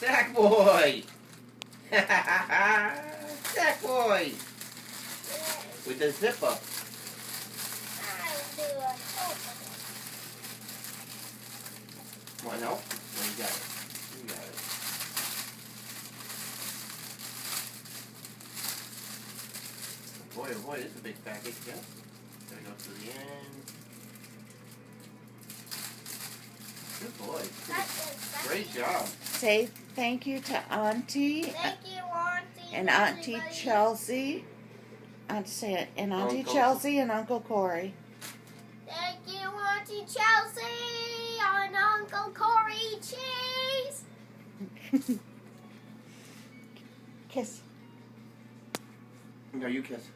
Sack boy! Sack boy! With the zip up. Want help? No, you got it. You got it. Boy, oh boy, this is a big package, yeah? Gotta go to the end. Good boy. Great job. Say thank you to Auntie. Thank you, Auntie. And Auntie Chelsea. Say it. And Auntie Uncle. Chelsea and Uncle Corey. Thank you, Auntie Chelsea and Uncle Corey. Cheese. Kiss. No, you kiss.